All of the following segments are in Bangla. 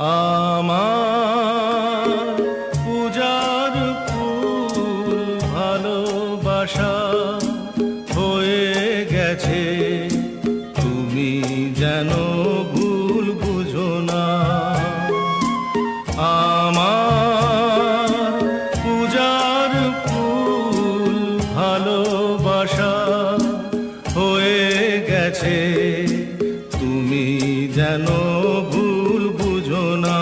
আমার পূজার ফুল ভালোবাসা হয়ে গেছে, তুমি যেন ভুল বুঝো না। আমার পূজার ফুল ভালোবাসা হয়ে গেছে, তুমি যেন ভুল বুঝো না।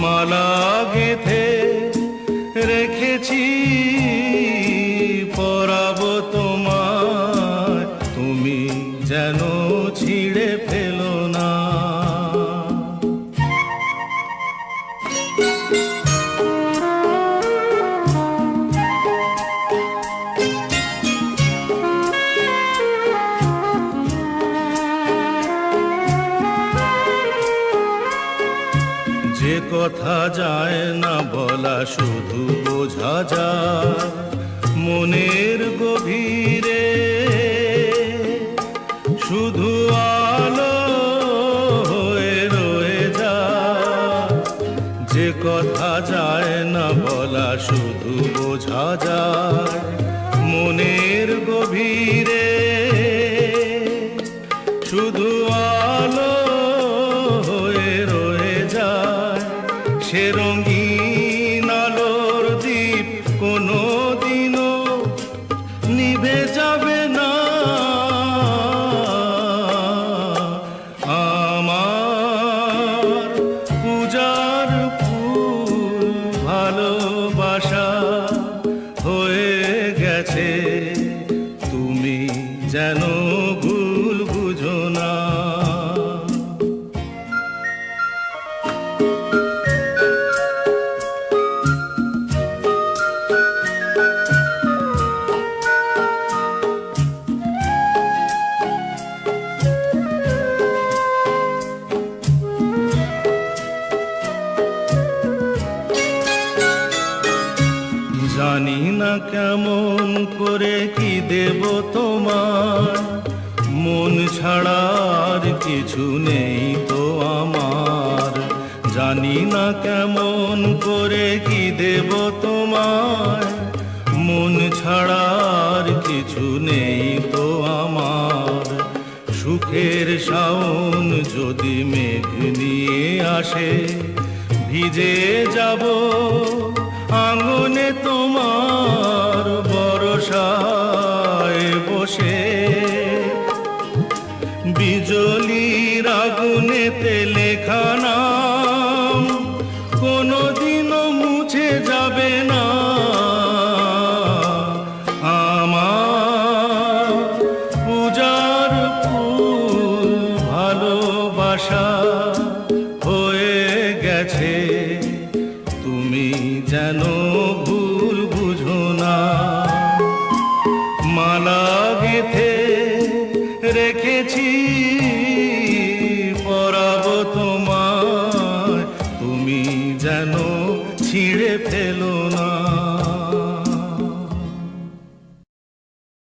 মালা গেঁথে রেখেছি পরাবো তোমায়, তুমি যেন ছিঁড়ে ফেলো না। যে কথা যায় না বলা শুধু বোঝা যায় মনের গভীরে, শুধু আলো হয়ে রয়ে যায়। যে কথা যায় না বলা শুধু বোঝা যায় মনের গভীরে, শুধু আলো সে রঙিন আলোর দ্বীপ কোনো দিনও নিভে যাবে না। আমার পূজার ফুল ভালোবাসা হয়ে গেছে, তুমি যেন ভুল বুঝো না। জানি না কেমন করে কি দেব তোমার, মন ছাড়ার কিছু নেই তো আমার। জানি না কেমন করে কি দেব তোমার, মন ছাড়ার কিছু নেই তো আমার। সুখের শাওন যদি মেঘ নিয়ে আসে, ভিজে যাব আঙ্গনে তোমার বরসায় বসে। বিজলির আগুনেতে লেখা নাম কোনোদিনও মুছে যাবে না। আমার পূজার ফুল ভালোবাসা হয়ে গেছে, তুমি যেন ভুল বুঝো না। মালা গেঁথে রেখেছি